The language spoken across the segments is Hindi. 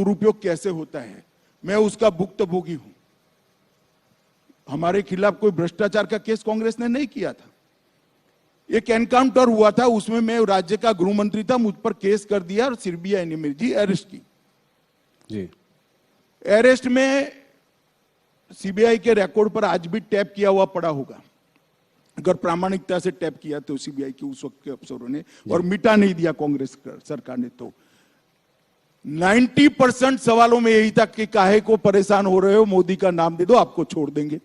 दुरुपयोग कैसे होता है, मैं उसका भुक्तभोगी हूं। हमारे खिलाफ कोई भ्रष्टाचार का केस कांग्रेस ने नहीं किया था। एक एनकाउंटर हुआ था, उसमें मैं राज्य का गृह मंत्री था, मुझ पर केस कर दिया और सीबीआई ने मेरी अरेस्ट की। जी, अरेस्ट में सीबीआई के रिकॉर्ड पर आज भी टैप किया हुआ पड़ा होगा, अगर प्रामाणिकता से टैप किया तो सीबीआई के उस वक्त के अफसरों ने, और मिटा नहीं दिया कांग्रेस सरकार ने। तो 90% सवालों में यही था कि काहे को परेशान हो रहे हो, मोदी का नाम दे दो आपको छोड़ देंगे।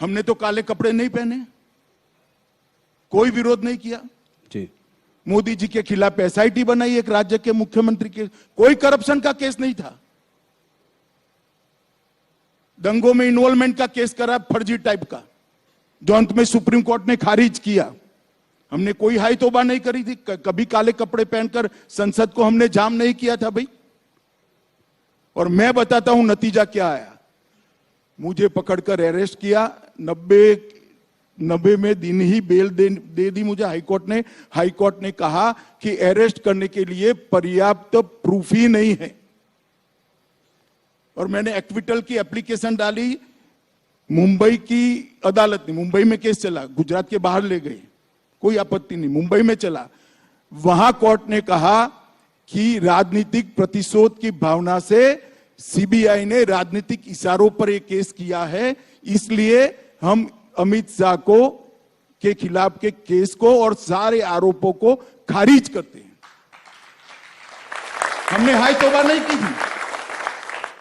हमने तो काले कपड़े नहीं पहने, कोई विरोध नहीं किया जी। मोदी जी के खिलाफ एसआईटी बनाई एक राज्य के मुख्यमंत्री के, कोई करप्शन का केस नहीं था। दंगों में इन्वॉल्वमेंट का केस करा फर्जी टाइप का, जो अंत में सुप्रीम कोर्ट ने खारिज किया। हमने कोई हाई तौबा नहीं करी थी, कभी काले कपड़े पहनकर संसद को हमने जाम नहीं किया था भाई। और मैं बताता हूं नतीजा क्या आया। मुझे पकड़कर अरेस्ट किया, 90 में दिन ही बेल दे दी मुझे हाईकोर्ट ने। हाईकोर्ट ने कहा कि अरेस्ट करने के लिए पर्याप्त प्रूफ ही नहीं है, और मैंने एक्विटल की एप्लीकेशन डाली। मुंबई की अदालत ने, मुंबई में केस चला, गुजरात के बाहर ले गए, कोई आपत्ति नहीं, मुंबई में चला। वहां कोर्ट ने कहा कि राजनीतिक प्रतिशोध की भावना से सीबीआई ने राजनीतिक इशारों पर एक केस किया है, इसलिए हम अमित शाह को के खिलाफ के केस को और सारे आरोपों को खारिज करते हैं। हमने हाई तौबा नहीं की थी।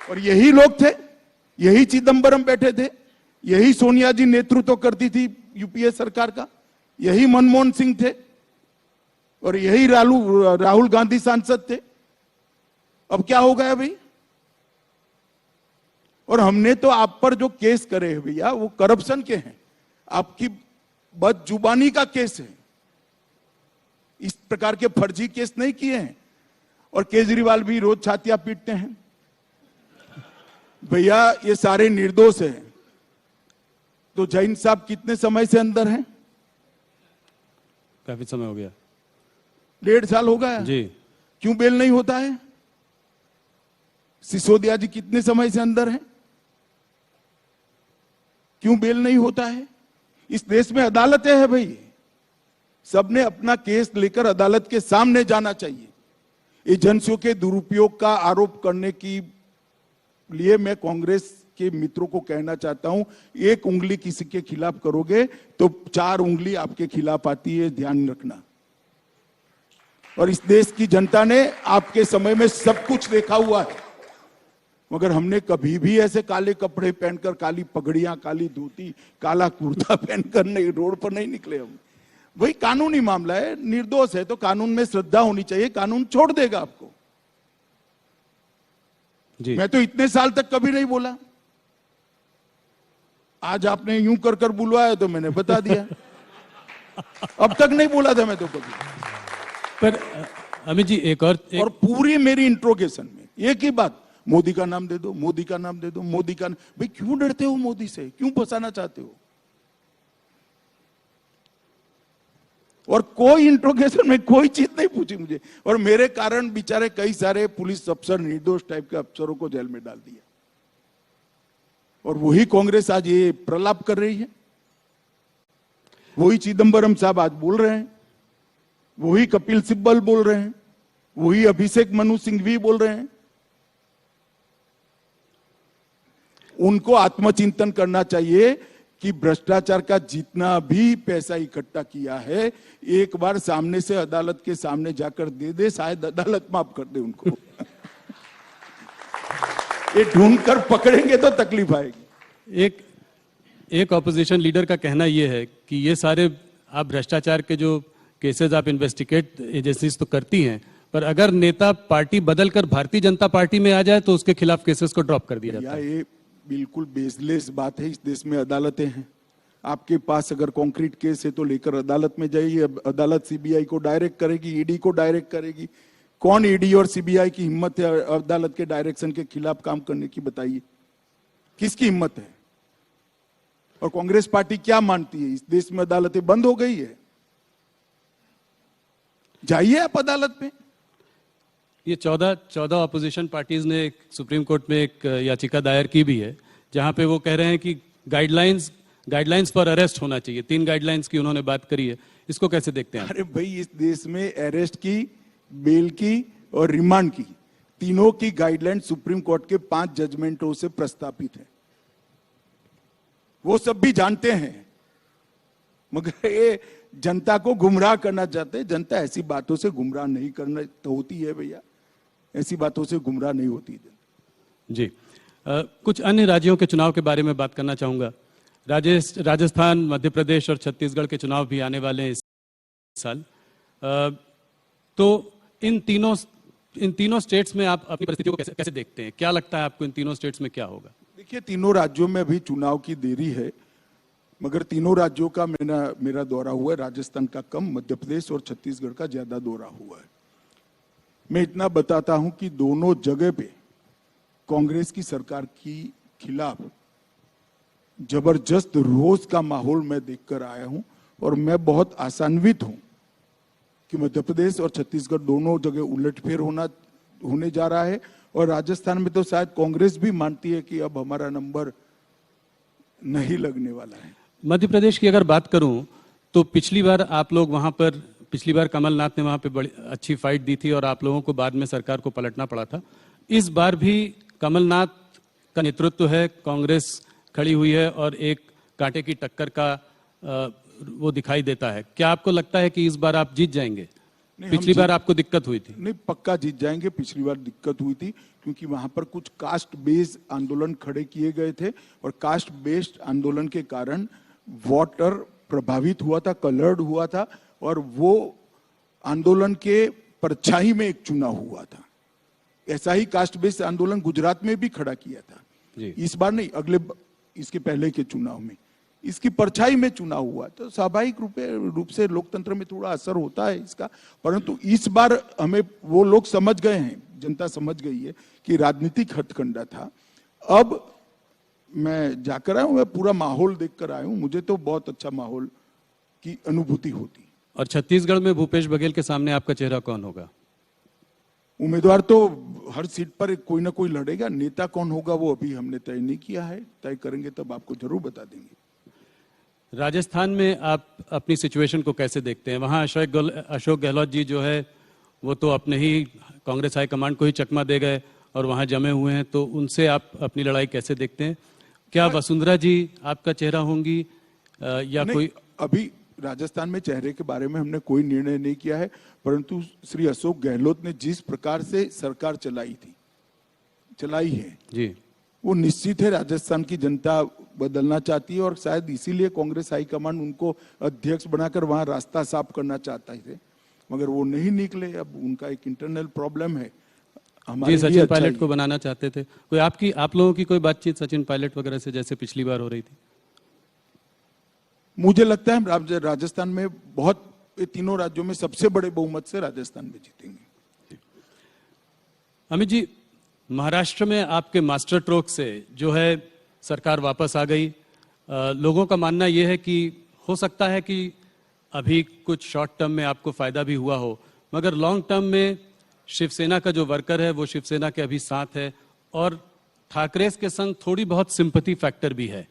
और यही लोग थे, यही चिदंबरम बैठे थे, यही सोनिया जी नेतृत्व करती थी यूपीए सरकार का, यही मनमोहन सिंह थे, और यही राहुल गांधी सांसद थे। अब क्या हो गया भाई? और हमने तो आप पर जो केस करे हैं भैया, वो करप्शन के हैं, आपकी बदजुबानी का केस है। इस प्रकार के फर्जी केस नहीं किए हैं। और केजरीवाल भी रोज छातियां पीटते हैं, भैया ये सारे निर्दोष हैं। तो जैन साहब कितने समय से अंदर हैं? काफी समय हो गया, 1.5 साल हो गया जी। क्यों बेल नहीं होता है? सिसोदिया जी कितने समय से अंदर हैं? क्यों बेल नहीं होता है? इस देश में अदालतें हैं भाई, सबने अपना केस लेकर अदालत के सामने जाना चाहिए। एजेंसियों के दुरुपयोग का आरोप करने की लिए मैं कांग्रेस के मित्रों को कहना चाहता हूं, एक उंगली किसी के खिलाफ करोगे तो 4 उंगली आपके खिलाफ आती है, ध्यान रखना। और इस देश की जनता ने आपके समय में सब कुछ देखा हुआ है, मगर हमने कभी भी ऐसे काले कपड़े पहनकर, काली पगड़ियां, काली धोती, काला कुर्ता पहनकर नहीं, रोड पर नहीं निकले हम। वही कानूनी मामला है, निर्दोष है तो कानून में श्रद्धा होनी चाहिए, कानून छोड़ देगा आपको। जी। मैं तो इतने साल तक कभी नहीं बोला, आज आपने यूं कर कर बुलवाया तो मैंने बता दिया। अब तक नहीं बोला था मैं तो कभी। पर अमित जी एक और पूरी मेरी इंट्रोगेशन में एक ही बात, मोदी का नाम दे दो, मोदी का नाम दे दो, मोदी का। भाई क्यों डरते हो मोदी से, क्यों फंसाना चाहते हो? और कोई इंट्रोगेशन में कोई चीज नहीं पूछी मुझे, और मेरे कारण बेचारे कई सारे पुलिस अफसर, निर्दोष टाइप के अफसरों को जेल में डाल दिया। और वही कांग्रेस आज ये प्रलाप कर रही है, वही चिदंबरम साहब आज बोल रहे हैं, वही कपिल सिब्बल बोल रहे हैं, वही अभिषेक मनु सिंघवी बोल रहे हैं। उनको आत्मचिंतन करना चाहिए कि भ्रष्टाचार का जितना भी पैसा इकट्ठा किया है, एक बार सामने से अदालत के सामने जाकर दे दे, शायद अदालत माफ कर दे उनको। ये ढूंढकर पकड़ेंगे तो तकलीफ आएगी। एक ऑपोजिशन लीडर का कहना यह है कि ये सारे आप भ्रष्टाचार के जो केसेस आप इन्वेस्टिगेट एजेंसीज तो करती हैं, पर अगर नेता पार्टी बदलकर भारतीय जनता पार्टी में आ जाए तो उसके खिलाफ केसेस को ड्रॉप कर दिया जाता है। ये बिल्कुल बेसलेस बात है। इस देश में अदालतें हैं, आपके पास अगर कॉन्क्रीट केस है तो लेकर अदालत में जाइए, अदालत सीबीआई को डायरेक्ट करेगी, ईडी को डायरेक्ट करेगी। कौन ईडी और सीबीआई की हिम्मत है अदालत के डायरेक्शन के खिलाफ काम करने की? बताइए किसकी हिम्मत है? और कांग्रेस पार्टी क्या मानती है? इस देश में अदालतें बंद हो गई है, जाइए आप अदालत में। ये 14 अपोजिशन पार्टीज ने सुप्रीम कोर्ट में एक याचिका दायर की भी है, जहां पे वो कह रहे हैं कि गाइडलाइंस फॉर अरेस्ट होना चाहिए। 3 गाइडलाइंस की उन्होंने बात करी है, इसको कैसे देखते हैं? अरे भाई, इस देश में अरेस्ट की, बेल की और रिमांड की, तीनों की गाइडलाइन सुप्रीम कोर्ट के 5 जजमेंटों से प्रस्तावित है। वो सब भी जानते हैं, मगर ये जनता को गुमराह करना चाहते हैं। जनता ऐसी बातों से गुमराह नहीं करना तो होती है भैया, ऐसी बातों से गुमराह नहीं होती जनता। जी, कुछ अन्य राज्यों के चुनाव के बारे में बात करना चाहूंगा। राजस्थान, मध्य प्रदेश और छत्तीसगढ़ के चुनाव भी आने वाले हैं इस साल। तो इन तीनों स्टेट्स में आप अपनी परिस्थितियों को कैसे देखते हैं? क्या लगता है आपको इन तीनों स्टेट्स में क्या होगा? देखिए, तीनों राज्यों में अभी चुनाव की देरी है, मगर तीनों राज्यों का मेरा दौरा हुआ है। राजस्थान का कम, मध्य प्रदेश और छत्तीसगढ़ का ज्यादा दौरा हुआ है। मैं इतना बताता हूं कि दोनों जगह पे कांग्रेस की सरकार की खिलाफ जबरदस्त रोष का माहौल मैं देखकर आया हूं, और मैं बहुत आशान्वित हूं कि मध्य प्रदेश और छत्तीसगढ़ दोनों जगह उलटफेर होने जा रहा है। और राजस्थान में तो शायद कांग्रेस भी मानती है कि अब हमारा नंबर नहीं लगने वाला है। मध्य प्रदेश की अगर बात करूं तो पिछली बार कमलनाथ ने वहां पे बड़ी अच्छी फाइट दी थी और आप लोगों को बाद में सरकार को पलटना पड़ा था। इस बार भी कमलनाथ का नेतृत्व है, कांग्रेस खड़ी हुई है और एक कांटे की टक्कर का वो दिखाई देता है। क्या आपको लगता है कि इस बार आप जीत जाएंगे? पिछली बार आपको दिक्कत हुई थी। नहीं, पक्का जीत जाएंगे। पिछली बार दिक्कत हुई थी क्योंकि वहां पर कुछ कास्ट बेस्ड आंदोलन खड़े किए गए थे, और कास्ट बेस्ड आंदोलन के कारण वोटर प्रभावित हुआ था, कलर्ड हुआ था, और वो आंदोलन के परछाई में एक चुनाव हुआ था। ऐसा ही कास्ट बेस्ड आंदोलन गुजरात में भी खड़ा किया था जी। इस बार नहीं, इसके पहले के चुनाव में इसकी परछाई में चुनाव हुआ। तो स्वाभाविक रूप से लोकतंत्र में थोड़ा असर होता है इसका, परंतु इस बार हमें वो लोग समझ गए हैं, जनता समझ गई है कि राजनीतिक हथकंडा था। अब मैं जाकर आया हूं, मैं पूरा माहौल देखकर आया हूं, मुझे तो बहुत अच्छा माहौल की अनुभूति होती। और छत्तीसगढ़ में भूपेश बघेल के सामने आपका चेहरा कौन होगा? उम्मीदवार तो हर सीट पर कोई ना कोई लड़ेगा, नेता कौन होगा वो अभी हमने तय नहीं किया है, तय करेंगे तब आपको जरूर बता देंगे। राजस्थान में आप अपनी सिचुएशन को कैसे देखते हैं? वहां अशोक गहलोत जी जो है वो तो अपने ही कांग्रेस हाईकमांड को ही चकमा दे गए और वहां जमे हुए हैं, तो उनसे आप अपनी लड़ाई कैसे देखते हैं? क्या वसुंधरा जी आपका चेहरा होंगी या कोई? अभी राजस्थान में चेहरे के बारे में हमने कोई निर्णय नहीं किया है, परंतु श्री अशोक गहलोत ने जिस प्रकार से सरकार चलाई है जी, वो निश्चित है राजस्थान की जनता बदलना चाहती है, और शायद इसीलिए कांग्रेस हाईकमांड उनको अध्यक्ष बनाकर वहां रास्ता साफ करना चाहता है, मगर वो नहीं निकले। अब उनका एक इंटरनल प्रॉब्लम है। जी, सचिन पायलट को बनाना चाहते थे। कोई आप लोगों की कोई बातचीत सचिन पायलट वगैरह से जैसे पिछली बार हो रही थी? मुझे लगता है राजस्थान में तीनों राज्यों में सबसे बड़े बहुमत से राजस्थान में जीतेंगे। अमित जी, महाराष्ट्र में आपके मास्टर स्ट्रोक से जो है सरकार वापस आ गई। लोगों का मानना यह है कि हो सकता है कि अभी कुछ शॉर्ट टर्म में आपको फायदा भी हुआ हो, मगर लॉन्ग टर्म में शिवसेना का जो वर्कर है वो शिवसेना के अभी साथ है, और ठाकरे के संग थोड़ी बहुत सिंपैथी फैक्टर भी है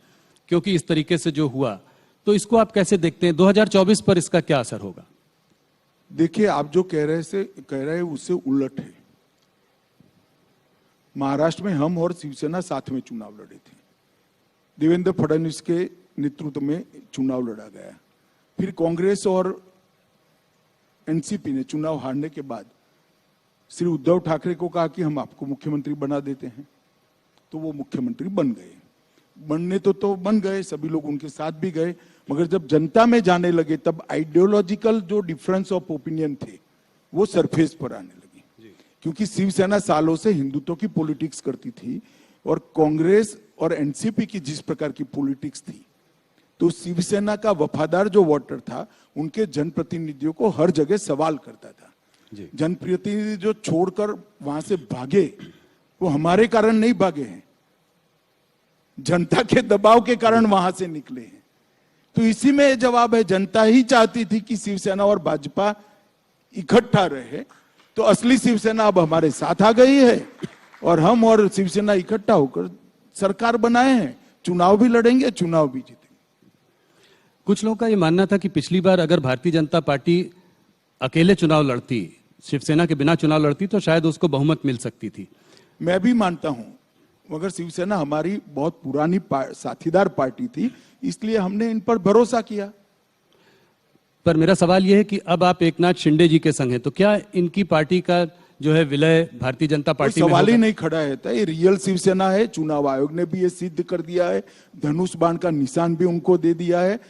क्योंकि इस तरीके से जो हुआ। तो इसको आप कैसे देखते हैं? 2024 पर इसका क्या असर होगा? देखिए, आप जो कह रहे हैं उससे उलट है। महाराष्ट्र में हम और शिवसेना साथ में चुनाव लड़े थे। देवेंद्र फडणवीस के नेतृत्व में चुनाव लड़ा गया। फिर कांग्रेस और एनसीपी ने चुनाव हारने के बाद श्री उद्धव ठाकरे को कहा कि हम आपको मुख्यमंत्री बना देते हैं, तो वो मुख्यमंत्री बन गए। बनने तो बन गए, सभी लोग उनके साथ भी गए, मगर जब जनता में जाने लगे तब आइडियोलॉजिकल जो डिफरेंस ऑफ ओपिनियन थे वो सरफेस पर आने लगे। क्योंकि शिवसेना सालों से हिंदुत्व की पॉलिटिक्स करती थी, और कांग्रेस और एनसीपी की जिस प्रकार की पॉलिटिक्स थी, तो शिवसेना का वफादार जो वोटर था उनके जनप्रतिनिधियों को हर जगह सवाल करता था। जनप्रतिनिधि जो छोड़कर वहां से भागे वो हमारे कारण नहीं भागे हैं, जनता के दबाव के कारण वहां से निकले हैं। तो इसी में जवाब है, जनता ही चाहती थी कि शिवसेना और भाजपा इकट्ठा रहे, तो तो असली शिवसेना अब हमारे साथ आ गई है और हम और शिवसेना इकट्ठा होकर सरकार बनाए हैं, चुनाव भी लड़ेंगे, चुनाव भी जीतेंगे। कुछ लोगों का ये मानना था कि पिछली बार अगर भारतीय जनता पार्टी अकेले चुनाव लड़ती, शिवसेना के बिना चुनाव लड़ती, तो शायद उसको बहुमत मिल सकती थी। मैं भी मानता हूं, मगर शिवसेना हमारी बहुत पुरानी साथीदार पार्टी थी, इसलिए हमने इन पर भरोसा किया। पर मेरा सवाल यह है कि अब आप एकनाथ शिंदे जी के संग हैं, तो क्या इनकी पार्टी का जो है विलय भारतीय जनता पार्टी में सवाल ही होगा? नहीं खड़ा है। ये रियल शिवसेना है, चुनाव आयोग ने भी ये सिद्ध कर दिया है, धनुष बाण का निशान भी उनको दे दिया है।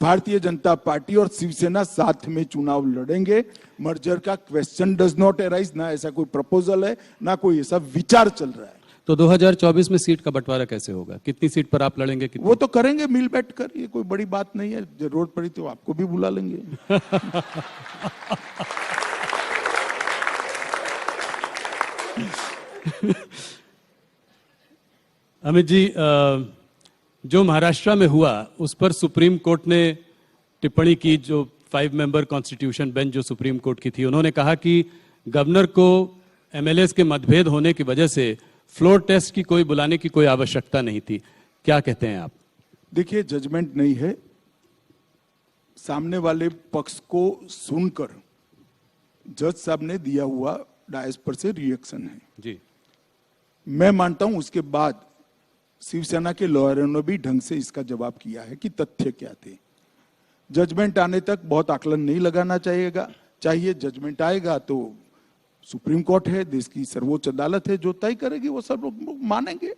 भारतीय जनता पार्टी और शिवसेना साथ में चुनाव लड़ेंगे। मर्जर का क्वेश्चन डज नॉट अराइज, ना ऐसा कोई प्रपोजल है, ना कोई ऐसा विचार चल रहा है। तो 2024 में सीट का बंटवारा कैसे होगा? कितनी सीट पर आप लड़ेंगे? कितनी? वो तो करेंगे मिल बैठ कर, ये कोई बड़ी बात नहीं है। जरूरत पड़ी तो आपको भी बुला लेंगे। अमित जी, जो महाराष्ट्र में हुआ उस पर सुप्रीम कोर्ट ने टिप्पणी की, जो 5 मेंबर कॉन्स्टिट्यूशन बेंच जो सुप्रीम कोर्ट की थी, उन्होंने कहा कि गवर्नर को एमएलएस के मतभेद होने की वजह से फ्लोर टेस्ट की कोई बुलाने की कोई आवश्यकता नहीं थी। क्या कहते हैं आप? देखिए, जजमेंट नहीं है, सामने वाले पक्ष को सुनकर जज साहब ने दिया हुआ डायस पर से रिएक्शन है जी। मैं मानता हूं उसके बाद शिवसेना के लॉयरों ने भी ढंग से इसका जवाब किया है कि तथ्य क्या थे। जजमेंट आने तक बहुत आकलन नहीं लगाना चाहिए। जजमेंट आएगा तो सुप्रीम कोर्ट है, देश की सर्वोच्च अदालत है, जो तय करेगी वो सब लोग मानेंगे।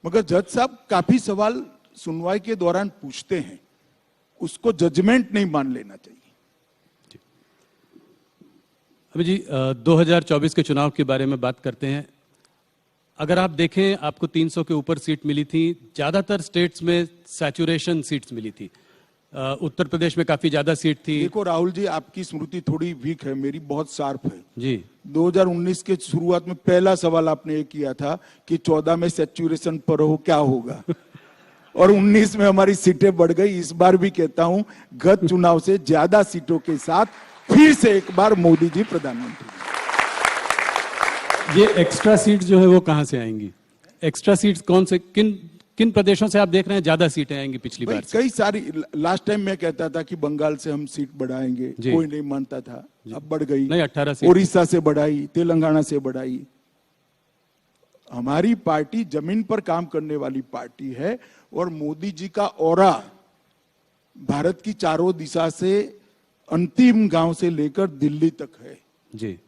मगर जज साहब काफी सवाल सुनवाई के दौरान पूछते हैं, उसको जजमेंट नहीं मान लेना चाहिए। अभी जी, 2024 के चुनाव के बारे में बात करते हैं। अगर आप देखें, आपको 300 के ऊपर सीट मिली थी, ज्यादातर स्टेट्स में सैचुरेशन सीट्स मिली थी। उत्तर प्रदेश में काफी ज्यादा सीट थी। देखो राहुल जी, आपकी स्मृति थोड़ी वीक है, मेरी बहुत शार्प है जी। 2019 के शुरुआत में पहला सवाल आपने ये किया था कि 14 में सैचुरेशन पर हो क्या होगा और 19 में हमारी सीटें बढ़ गई। इस बार भी कहता हूं, गत चुनाव से ज्यादा सीटों के साथ फिर से एक बार मोदी जी प्रधानमंत्री। ये एक्स्ट्रा सीट जो है वो कहां से आएंगी? एक्स्ट्रा सीट्स कौन से, किन प्रदेशों से आप देख रहे हैं ज्यादा सीटें आएंगी पिछली बार से? कई सारी, लास्ट टाइम मैं कहता था कि बंगाल से हम सीट बढ़ाएंगे, कोई नहीं मानता था, अब बढ़ गई। नहीं, 18 सीट। उड़ीसा से बढ़ाई, तेलंगाना से बढ़ाई। हमारी पार्टी जमीन पर काम करने वाली पार्टी है और मोदी जी का ऑरा भारत की चारों दिशा से अंतिम गांव से लेकर दिल्ली तक है। जी।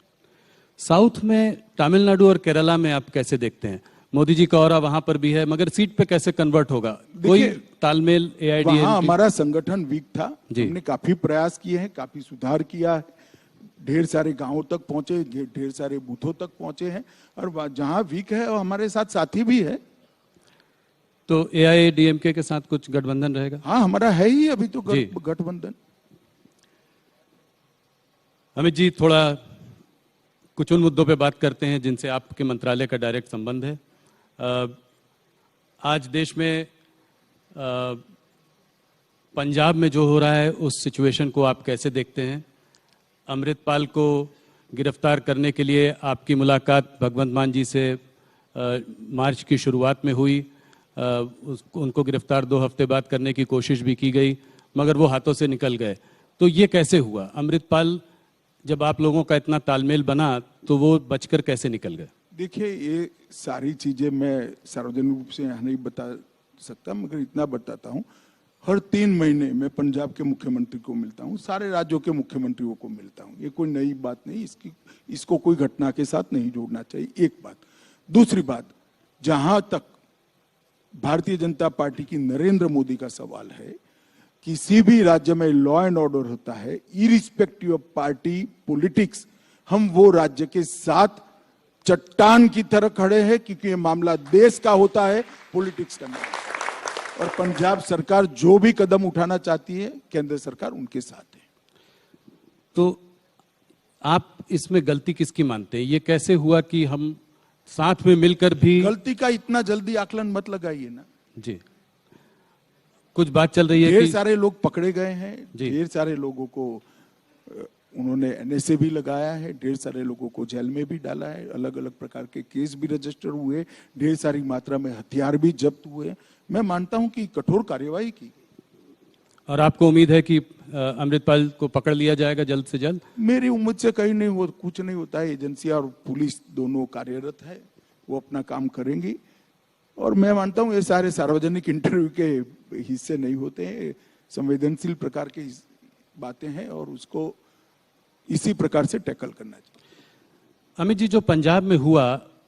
साउथ में, तमिलनाडु और केरला में आप कैसे देखते हैं? मोदी जी का ऑरा वहां पर भी है, मगर सीट पे कैसे कन्वर्ट होगा? कोई तालमेल एआईडीएमके? वहां हमारा संगठन वीक था, हमने काफी प्रयास किए हैं, काफी सुधार किया है, ढेर सारे गांवों तक पहुंचे, ढेर सारे बूथों तक पहुंचे हैं, और जहां वीक है वो हमारे साथ साथी भी है। तो एआईडीएमके के साथ कुछ गठबंधन रहेगा? हाँ, हमारा है ही अभी तो गठबंधन। अमित जी, थोड़ा कुछ उन मुद्दों पे बात करते हैं जिनसे आपके मंत्रालय का डायरेक्ट संबंध है। आज देश में पंजाब में जो हो रहा है उस सिचुएशन को आप कैसे देखते हैं? अमृतपाल को गिरफ्तार करने के लिए आपकी मुलाकात भगवंत मान जी से मार्च की शुरुआत में हुई। उनको गिरफ्तार 2 हफ्ते बाद करने की कोशिश भी की गई, मगर वो हाथों से निकल गए। तो ये कैसे हुआ? अमृतपाल, जब आप लोगों का इतना तालमेल बना तो वो बचकर कैसे निकल गए? देखिए, ये सारी चीजें मैं सार्वजनिक रूप से यहाँ नहीं बता सकता, मगर इतना बताता हूँ, हर 3 महीने मैं पंजाब के मुख्यमंत्री को मिलता हूँ, सारे राज्यों के मुख्यमंत्रियों को मिलता हूँ। ये कोई नई बात नहीं, इसको कोई घटना के साथ नहीं जोड़ना चाहिए, एक बात। दूसरी बात, जहां तक भारतीय जनता पार्टी की नरेंद्र मोदी का सवाल है, किसी भी राज्य में लॉ एंड ऑर्डर होता है, इरिस्पेक्टिव ऑफ पार्टी पॉलिटिक्स, हम वो राज्य के साथ चट्टान की तरह खड़े हैं, क्योंकि ये मामला देश का होता है, पॉलिटिक्स का नहीं। और पंजाब सरकार जो भी कदम उठाना चाहती है, केंद्र सरकार उनके साथ है। तो आप इसमें गलती किसकी मानते हैं? ये कैसे हुआ कि हम साथ में मिलकर भी? गलती का इतना जल्दी आकलन मत लगाइए ना जी। कुछ बात चल रही है ढेर कि सारे लोग पकड़े गए हैं, ढेर सारे लोगों को उन्होंने एनएसए भी लगाया है, ढेर सारे लोगों को जेल में भी डाला है, अलग अलग प्रकार के केस भी रजिस्टर हुए, ढेर सारी मात्रा में हथियार भी जब्त हुए। मैं मानता हूं कि कठोर कार्यवाही की गई। और आपको उम्मीद है कि अमृतपाल को पकड़ लिया जाएगा जल्द से जल्द? मेरी उम्मीद से कहीं नहीं हो, कुछ नहीं होता है। एजेंसियां और पुलिस दोनों कार्यरत है, वो अपना काम करेंगी। और मैं मानता हूं ये सारे सार्वजनिक इंटरव्यू के हिस्से नहीं होते हैं, संवेदनशील प्रकार की बातें हैं और उसको इसी प्रकार से टैकल करना चाहिए। अमित जी, जो पंजाब में हुआ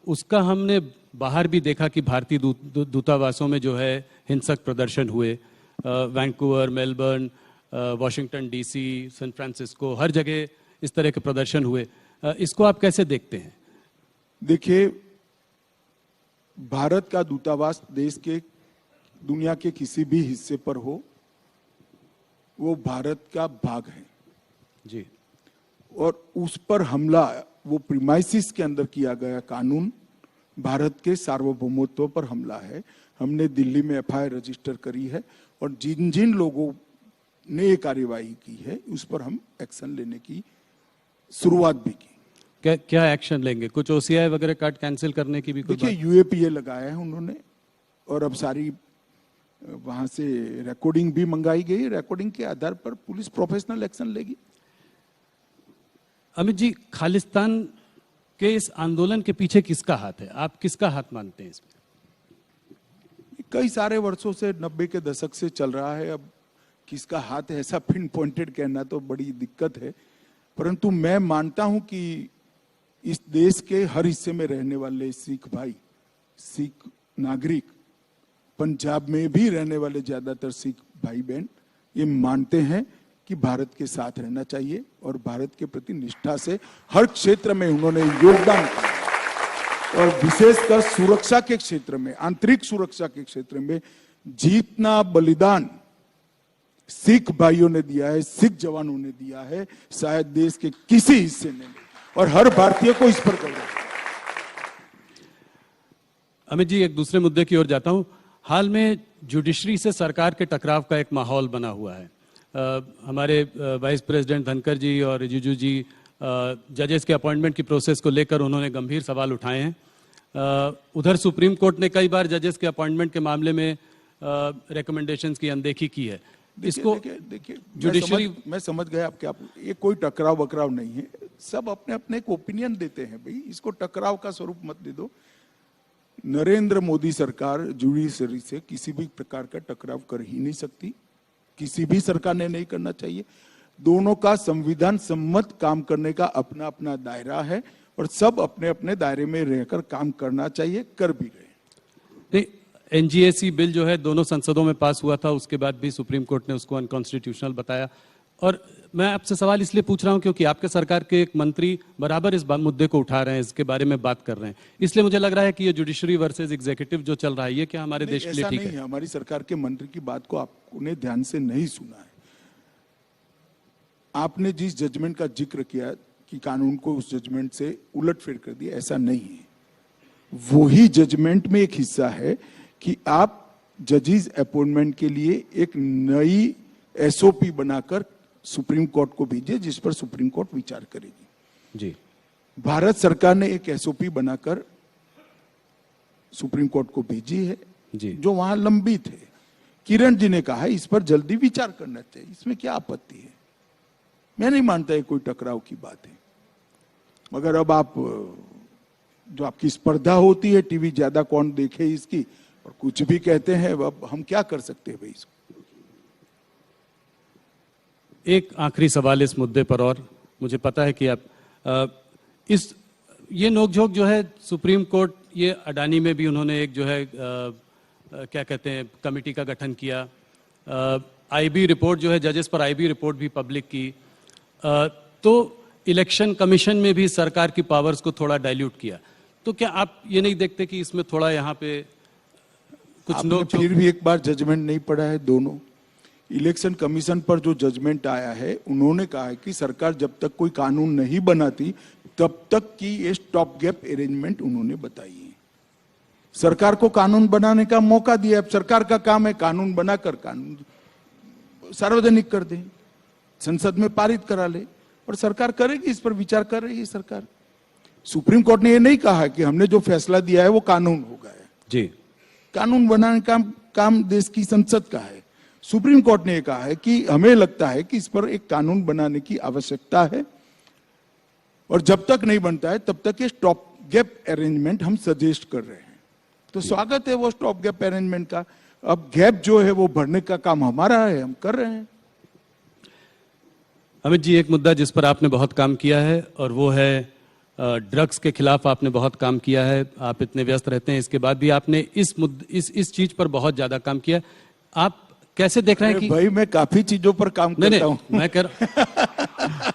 उसका हमने बाहर भी देखा कि भारतीय दूतावासों में जो है हिंसक प्रदर्शन हुए। Vancouver, Melbourne, Washington DC, San Francisco, हर जगह इस तरह के प्रदर्शन हुए। इसको आप कैसे देखते हैं? देखिए, भारत का दूतावास देश के दुनिया के किसी भी हिस्से पर हो, वो भारत का भाग है जी। और उस पर हमला वो प्रीमाइसिस के अंदर किया गया कानून भारत के सार्वभौमत्व पर हमला है। हमने दिल्ली में एफआईआर रजिस्टर करी है और जिन जिन लोगों ने ये कार्यवाही की है उस पर हम एक्शन लेने की शुरुआत भी की। क्या एक्शन लेंगे? कुछ ओसीआई वगैरह कार्ड कैंसिल करने की भी कोई देखिए, यूएपीए लगाया है उन्होंने और अब सारी वहां से रिकॉर्डिंग भी मंगाई गई। रिकॉर्डिंग के आधार पर पुलिस प्रोफेशनल एक्शन लेगी। अमित जी, खालिस्तान के इस आंदोलन के पीछे किसका हाथ है? आप किसका हाथ मानते हैं इसमें? कई सारे वर्षों से 90 के दशक से चल रहा है। अब किसका हाथ है ऐसा पिन पॉइंटेड कहना तो बड़ी दिक्कत है, परंतु मैं मानता हूं कि इस देश के हर हिस्से में रहने वाले सिख भाई, सिख नागरिक, पंजाब में भी रहने वाले ज्यादातर सिख भाई बहन ये मानते हैं कि भारत के साथ रहना चाहिए और भारत के प्रति निष्ठा से हर क्षेत्र में उन्होंने योगदान किया और विशेषकर सुरक्षा के क्षेत्र में, आंतरिक सुरक्षा के क्षेत्र में जितना बलिदान सिख भाइयों ने दिया है, सिख जवानों ने दिया है, शायद देश के किसी हिस्से ने नहीं। और हर भारतीय को इस पर गर्व है। अमित जी, एक दूसरे मुद्दे की ओर जाता हूं। हाल में जुडिशरी से सरकार के टकराव का एक माहौल बना हुआ है। हमारे वाइस प्रेसिडेंट धनखड़ जी और रिजिजू जी जजेस के अपॉइंटमेंट की प्रोसेस को लेकर उन्होंने गंभीर सवाल उठाए हैं। उधर सुप्रीम कोर्ट ने कई बार जजेस के अपॉइंटमेंट के मामले में रिकमेंडेशंस की अनदेखी की है। इसको देखिए जुडिशरी, मैं समझ गया आपके, आप ये कोई टकराव वकराव नहीं है, सब अपने अपने एक ओपिनियन देते हैं भाई, इसको टकराव का स्वरूप मत दे दो। नरेंद्र मोदी सरकार जुडिशरी से किसी भी प्रकार का टकराव कर ही नहीं सकती, किसी भी सरकार ने नहीं करना चाहिए। दोनों का संविधान सम्मत काम करने का अपना अपना दायरा है और सब अपने अपने दायरे में रहकर काम करना चाहिए, कर भी रहे। एनजीएसी बिल जो है दोनों संसदों में पास हुआ था, उसके बाद भी सुप्रीम कोर्ट ने उसको अनकॉन्स्टिट्यूशनल बताया। और मैं आपसे सवाल इसलिए पूछ रहा हूं क्योंकि आपके सरकार के एक मंत्री बराबर इस मुद्दे को उठा रहे हैं, इसके बारे में बात कर रहे हैं। इसलिए मुझे लग रहा है कि ये जुडिशरी वर्सेस एग्जीक्यूटिव जो चल रहा है, ये क्या हमारे देश के लिए ठीक है? हमारी सरकार के मंत्री की बात को आपने ध्यान से नहीं सुना है। आपने जिस जजमेंट का जिक्र किया कि कानून को उस जजमेंट से उलटफेर कर दिया, ऐसा नहीं है। वही जजमेंट में एक हिस्सा है कि आप जजेस अपॉइंटमेंट के लिए एक नई एसओपी बनाकर सुप्रीम कोर्ट को भेजिए, जिस पर सुप्रीम कोर्ट विचार करेगी। जी, भारत सरकार ने एक एसओपी बनाकर सुप्रीम कोर्ट को भेजी है जी, जो वहां लंबित है। किरण जी ने कहा है इस पर जल्दी विचार करना चाहिए, इसमें क्या आपत्ति है? मैं नहीं मानता है कोई टकराव की बात है, मगर अब आप जो आपकी स्पर्धा होती है, टीवी ज्यादा कौन देखे इसकी, और कुछ भी कहते हैं, अब हम क्या कर सकते हैं भाई इसको। एक आखिरी सवाल इस मुद्दे पर, और मुझे पता है कि आप ये नोकझोंक जो है सुप्रीम कोर्ट, ये अडानी में भी उन्होंने एक जो है क्या कहते हैं कमेटी का गठन किया। आईबी रिपोर्ट जो है जजेस पर, आईबी रिपोर्ट भी पब्लिक की। तो इलेक्शन कमीशन में भी सरकार की पावर्स को थोड़ा डाइल्यूट किया। तो क्या आप ये नहीं देखते कि इसमें थोड़ा यहाँ पे कुछ नोक फिर भी एक बार जजमेंट नहीं पड़ा है? दोनों इलेक्शन कमीशन पर जो जजमेंट आया है, उन्होंने कहा है कि सरकार जब तक कोई कानून नहीं बनाती तब तक की ये स्टॉप गैप अरेंजमेंट उन्होंने बताई है। सरकार को कानून बनाने का मौका दिया, अब सरकार का काम है कानून बनाकर कानून सार्वजनिक कर दे, संसद में पारित करा ले। और सरकार करेगी, इस पर विचार कर रही है सरकार। सुप्रीम कोर्ट ने ये नहीं कहा कि हमने जो फैसला दिया है वो कानून हो गया है जी। कानून बनाने का काम देश की संसद का है। सुप्रीम कोर्ट ने ये कहा है कि हमें लगता है कि इस पर एक कानून बनाने की आवश्यकता है, और जब तक नहीं बनता है तब तक ये स्टॉप गैप अरेंजमेंट हम सजेस्ट कर रहे हैं। तो स्वागत है वो स्टॉप गैप अरेंजमेंट का। अब गैप जो है वो भरने का काम हमारा है, हम कर रहे हैं। अमित जी, एक मुद्दा जिस पर आपने बहुत काम किया है और वो है ड्रग्स के खिलाफ आपने बहुत काम किया है। आप इतने व्यस्त रहते हैं, इसके बाद भी आपने इस चीज पर बहुत ज्यादा काम किया। आप कैसे देख रहे हैं कि भाई मैं काफी चीजों पर काम करता हूं। मैं कर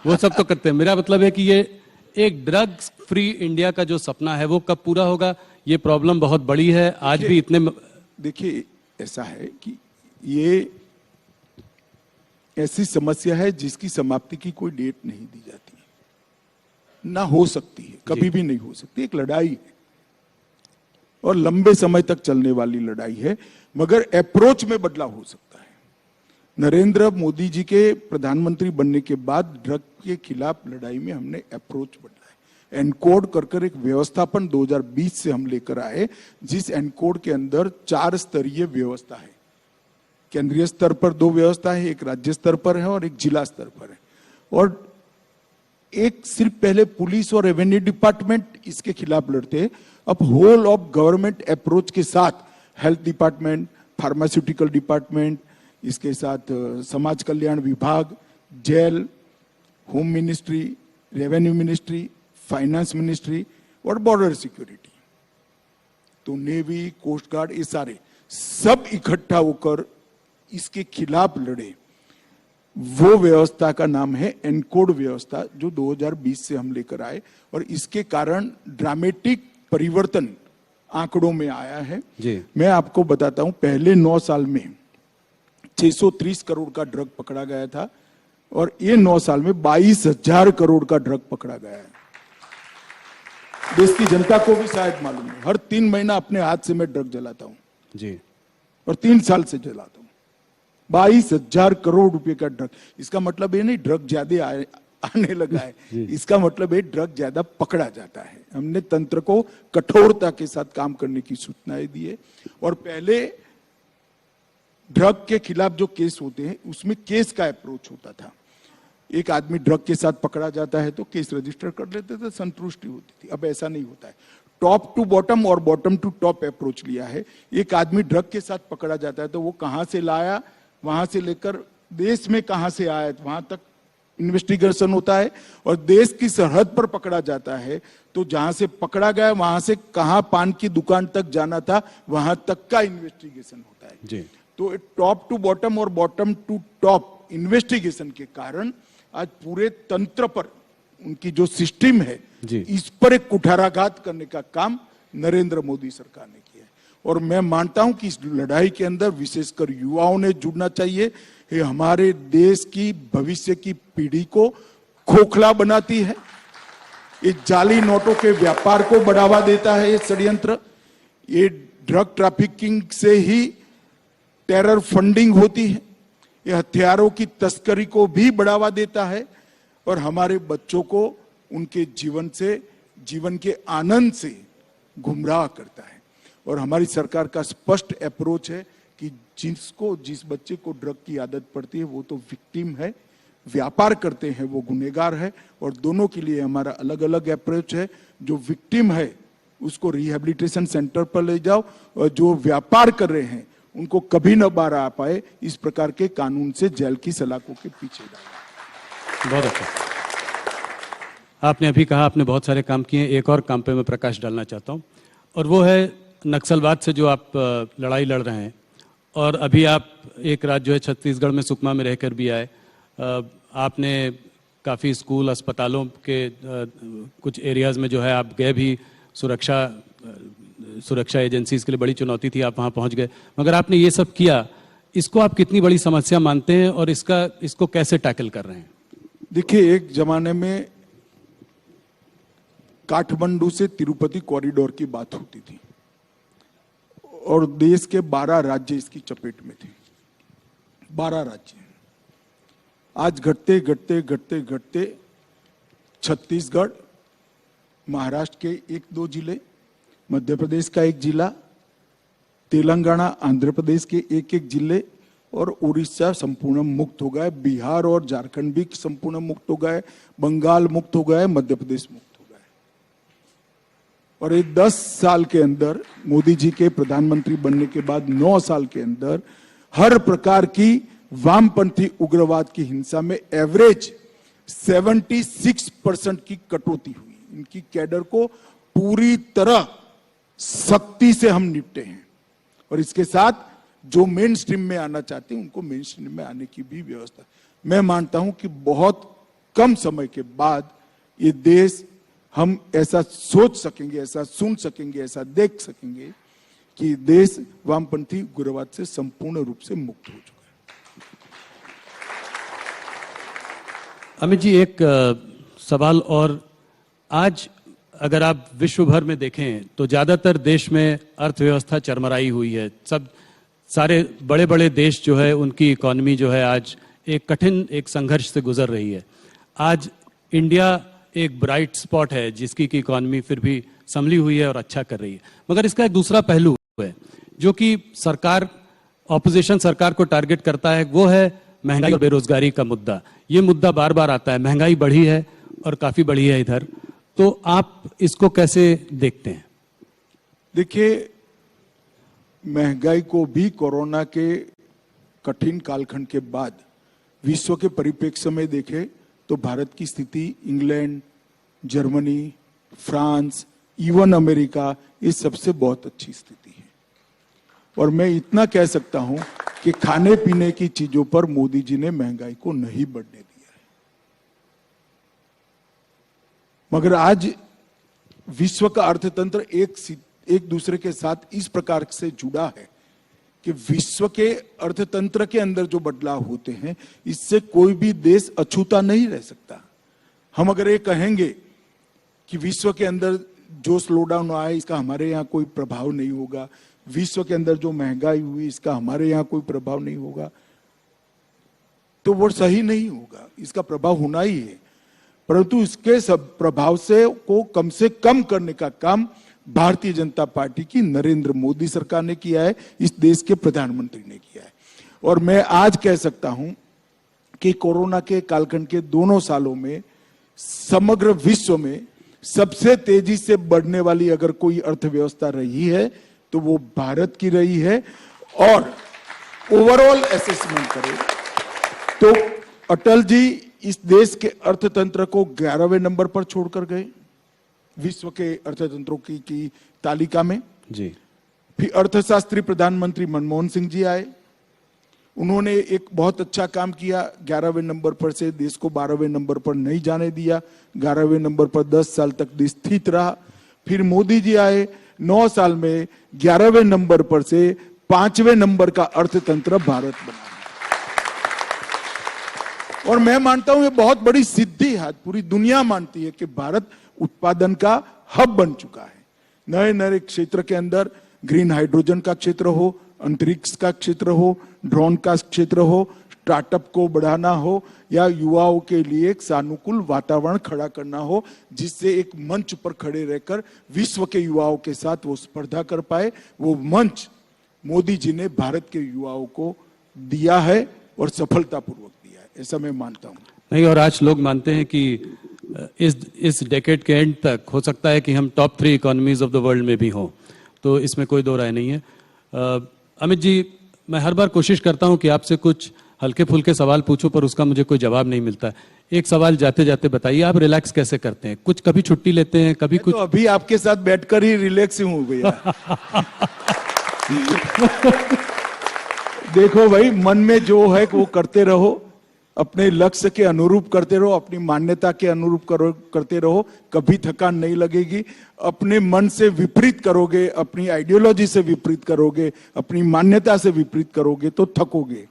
वो सब तो करते हैं। मेरा मतलब है कि ये एक ड्रग्स फ्री इंडिया का जो सपना है वो कब पूरा होगा? ये प्रॉब्लम बहुत बड़ी है आज भी इतने। देखिए ऐसा है कि ये ऐसी समस्या है जिसकी समाप्ति की कोई डेट नहीं दी जाती है, ना हो सकती है, कभी भी नहीं हो सकती। एक लड़ाई है और लंबे समय तक चलने वाली लड़ाई है, मगर अप्रोच में बदलाव हो सकता है। नरेंद्र मोदी जी के प्रधानमंत्री बनने के बाद ड्रग के खिलाफ लड़ाई में हमने अप्रोच बदला है। एनकोड कर एक व्यवस्थापन 2020 से हम लेकर आए, जिस एनकोड के अंदर 4 स्तरीय व्यवस्था है। केंद्रीय स्तर पर 2 व्यवस्था है, एक राज्य स्तर पर है और एक जिला स्तर पर है। और एक सिर्फ पहले पुलिस और रेवेन्यू डिपार्टमेंट इसके खिलाफ लड़ते, अब होल ऑफ गवर्नमेंट अप्रोच के साथ हेल्थ डिपार्टमेंट, फार्मास्यूटिकल डिपार्टमेंट, इसके साथ समाज कल्याण विभाग, jail, home ministry, revenue ministry, finance ministry और बॉर्डर सिक्योरिटी, तो नेवी, कोस्ट गार्ड, ये सारे सब इकट्ठा होकर इसके खिलाफ लड़े। वो व्यवस्था का नाम है एनकोड व्यवस्था, जो 2020 से हम लेकर आए, और इसके कारण ड्रामेटिक परिवर्तन आंकड़ों में आया है जी। मैं आपको बताता हूं, पहले 9 साल में 630 करोड़ का ड्रग पकड़ा गया था, और ये 9 साल में 22,000 करोड़ का ड्रग पकड़ा गया है। देश की जनता को भी शायद मालूम है, हर 3 महीना अपने हाथ से मैं ड्रग जलाता हूं जी, और 3 साल से जलाता हूं। 22,000 करोड़ रुपए का ड्रग। इसका मतलब ये नहीं ड्रग ज्यादा आने लगा है, इसका मतलब है ड्रग ज्यादा पकड़ा जाता है। हमने तंत्र को कठोरता के साथ काम करने की सूचनाएं दी है। और पहले ड्रग के खिलाफ जो केस होते हैं उसमें केस का अप्रोच होता था। एक आदमी ड्रग के साथ पकड़ा जाता है तो केस रजिस्टर कर लेते थे, संतुष्टि होती थी। अब ऐसा नहीं होता है, टॉप टू बॉटम और बॉटम टू टॉप अप्रोच लिया है। एक आदमी ड्रग के साथ पकड़ा जाता है तो वो कहां से लाया, वहां से लेकर देश में कहां से आया, वहां तक इन्वेस्टिगेशन होता है। और देश की सरहद पर पकड़ा जाता है तो जहां से पकड़ा गया वहां से कहां पान की दुकान तक जाना था, वहां तक का इन्वेस्टिगेशन होता है जी। तो टॉप टू बॉटम और बॉटम टू टॉप इन्वेस्टिगेशन के कारण आज पूरे तंत्र पर उनकी जो सिस्टम है जी। इस पर एक कुठाराघात करने का काम नरेंद्र मोदी सरकार ने किया है। और मैं मानता हूं कि इस लड़ाई के अंदर विशेषकर युवाओं ने जुड़ना चाहिए। ये हमारे देश की भविष्य की पीढ़ी को खोखला बनाती है, ये जाली नोटों के व्यापार को बढ़ावा देता है, ये षड्यंत्र, ये ड्रग ट्रैफिकिंग से ही टेरर फंडिंग होती है, ये हथियारों की तस्करी को भी बढ़ावा देता है और हमारे बच्चों को उनके जीवन के आनंद से गुमराह करता है। और हमारी सरकार का स्पष्ट अप्रोच है कि जिस बच्चे को ड्रग की आदत पड़ती है वो तो विक्टिम है, व्यापार करते हैं वो गुनहगार है। और दोनों के लिए हमारा अलग अलग अप्रोच है। जो विक्टिम है उसको रिहेबिलिटेशन सेंटर पर ले जाओ, और जो व्यापार कर रहे हैं उनको कभी न बाहर आ पाए, इस प्रकार के कानून से जेल की सलाखों के पीछे डाला। बहुत अच्छा। आपने अभी कहा आपने बहुत सारे काम किए, एक और काम पे मैं प्रकाश डालना चाहता हूं, और वो है नक्सलवाद से जो आप लड़ाई लड़ रहे हैं। और अभी आप एक राज्य जो है छत्तीसगढ़ में सुकमा में रहकर भी आए। आपने काफ़ी स्कूल, अस्पतालों के कुछ एरियाज़ में जो है आप गए भी, सुरक्षा एजेंसीज के लिए बड़ी चुनौती थी, आप वहाँ पहुँच गए, मगर आपने ये सब किया। इसको आप कितनी बड़ी समस्या मानते हैं और इसको कैसे टैकल कर रहे हैं? देखिए, एक जमाने में काठमांडू से तिरुपति कॉरिडोर की बात होती थी और देश के 12 राज्य इसकी चपेट में थे। 12 राज्य आज घटते घटते घटते घटते छत्तीसगढ़, महाराष्ट्र के 1-2 जिले, मध्य प्रदेश का 1 जिला, तेलंगाना, आंध्र प्रदेश के 1-1 जिले और उड़ीसा संपूर्ण मुक्त हो गए, बिहार और झारखंड भी संपूर्ण मुक्त हो गए, बंगाल मुक्त हो गए, मध्य प्रदेश मुक्त हो गए। और ये 10 साल के अंदर, मोदी जी के प्रधानमंत्री बनने के बाद 9 साल के अंदर हर प्रकार की वामपंथी उग्रवाद की हिंसा में एवरेज 76% की कटौती हुई। इनकी कैडर को पूरी तरह सख्ती से हम निपटे हैं और इसके साथ जो मेन स्ट्रीम में आना चाहते हैं उनको मेन स्ट्रीम में आने की भी व्यवस्था। मैं मानता हूं कि बहुत कम समय के बाद ये देश, हम ऐसा सोच सकेंगे, ऐसा सुन सकेंगे, ऐसा देख सकेंगे कि देश वामपंथी उग्रवाद से संपूर्ण रूप से मुक्त हो चुका है। अमित जी, एक सवाल और, आज अगर आप विश्व भर में देखें तो ज्यादातर देश में अर्थव्यवस्था चरमराई हुई है। सारे बड़े बड़े देश जो है उनकी इकोनॉमी जो है आज एक कठिन एक संघर्ष से गुजर रही है। आज इंडिया एक ब्राइट स्पॉट है जिसकी की इकोनॉमी फिर भी संभली हुई है और अच्छा कर रही है, मगर इसका एक दूसरा पहलू है जो कि सरकार, ऑपोजिशन सरकार को टारगेट करता है, वो है महंगाई और बेरोजगारी का मुद्दा। ये मुद्दा बार बार आता है, महंगाई बढ़ी है और काफी बढ़ी है इधर, तो आप इसको कैसे देखते हैं? देखिए, महंगाई को भी कोरोना के कठिन कालखंड के बाद विश्व के परिप्रेक्ष्य में देखें तो भारत की स्थिति England, Germany, France, even America, इस सबसे बहुत अच्छी स्थिति है। और मैं इतना कह सकता हूं कि खाने पीने की चीजों पर मोदी जी ने महंगाई को नहीं बढ़ने दिया है। मगर आज विश्व का अर्थतंत्र एक दूसरे के साथ इस प्रकार से जुड़ा है कि विश्व के अर्थतंत्र के अंदर जो बदलाव होते हैं, इससे कोई भी देश अछूता नहीं रह सकता। हम अगर ये कहेंगे कि विश्व के अंदर जो स्लोडाउन आया इसका हमारे यहाँ कोई प्रभाव नहीं होगा, विश्व के अंदर जो महंगाई हुई इसका हमारे यहाँ कोई प्रभाव नहीं होगा, तो वो सही नहीं होगा। इसका प्रभाव होना ही है, परंतु इसके सब प्रभाव को कम करने का काम भारतीय जनता पार्टी की नरेंद्र मोदी सरकार ने किया है, इस देश के प्रधानमंत्री ने किया है। और मैं आज कह सकता हूं कि कोरोना के कालखंड के दोनों सालों में समग्र विश्व में सबसे तेजी से बढ़ने वाली अगर कोई अर्थव्यवस्था रही है तो वो भारत की रही है। और ओवरऑल असेसमेंट करें तो अटल जी इस देश के अर्थतंत्र को 11वें नंबर पर छोड़कर गए विश्व के अर्थतंत्रों की तालिका में जी। फिर अर्थशास्त्री प्रधानमंत्री मनमोहन सिंह जी आए, उन्होंने एक बहुत अच्छा काम किया, 11वें नंबर पर से देश को 12वें नंबर पर नहीं जाने दिया, 11वें नंबर पर 10 साल तक देश स्थित रहा। फिर मोदी जी आए, 9 साल में 11वें नंबर पर से 5वें नंबर का अर्थतंत्र भारत बना। और मैं मानता हूं ये बहुत बड़ी सिद्धि है, पूरी दुनिया मानती है कि भारत उत्पादन का हब बन चुका है। नए नए क्षेत्र के अंदर, ग्रीन हाइड्रोजन का क्षेत्र हो, अंतरिक्ष का क्षेत्र हो, ड्रोन का क्षेत्र हो, स्टार्टअप को बढ़ाना हो या युवाओं के लिए एक सानुकूल वातावरण खड़ा करना हो जिससे एक मंच पर खड़े रहकर विश्व के युवाओं के साथ वो स्पर्धा कर पाए, वो मंच मोदी जी ने भारत के युवाओं को दिया है और सफलतापूर्वक दिया है, ऐसा मैं मानता हूं। नहीं, और आज लोग मानते हैं कि इस डेकेड के एंड तक हो सकता है कि हम top 3 economies of the world में भी हों, तो इसमें कोई दो राय नहीं है। अमित जी, मैं हर बार कोशिश करता हूं कि आपसे कुछ हल्के फुल्के सवाल पूछूं पर उसका मुझे कोई जवाब नहीं मिलता। एक सवाल जाते जाते बताइए, आप रिलैक्स कैसे करते हैं? कुछ कभी छुट्टी लेते हैं, कभी कुछ? तो अभी आपके साथ बैठकर ही रिलैक्स हूं भैया। देखो भाई, मन में जो है वो करते रहो, अपने लक्ष्य के अनुरूप करते रहो, अपनी मान्यता के अनुरूप करते रहो, कभी थकान नहीं लगेगी। अपने मन से विपरीत करोगे, अपनी आइडियोलॉजी से विपरीत करोगे, अपनी मान्यता से विपरीत करोगे तो थकोगे।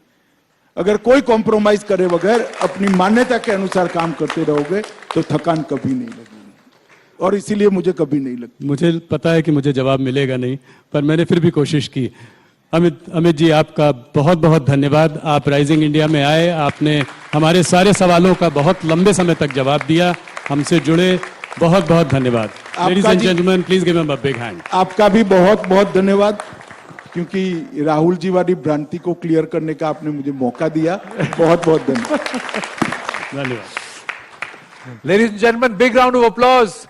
अगर कोई कॉम्प्रोमाइज करे बगैर अपनी मान्यता के अनुसार काम करते रहोगे तो थकान कभी नहीं लगेगी, और इसीलिए मुझे कभी नहीं लगती। मुझे पता है कि मुझे जवाब मिलेगा नहीं, पर मैंने फिर भी कोशिश की। अमित जी, आपका बहुत बहुत धन्यवाद। आप राइजिंग इंडिया में आए, आपने हमारे सारे सवालों का बहुत लंबे समय तक जवाब दिया। हमसे जुड़े, बहुत बहुत धन्यवाद। लेडीज एंड जी- gentleman, please give him a big hand. आपका भी बहुत बहुत धन्यवाद, क्योंकि राहुल जी वाली भ्रांति को क्लियर करने का आपने मुझे मौका दिया। बहुत बहुत धन्यवाद। धन्यवाद। Ladies and gentlemen, big round of applause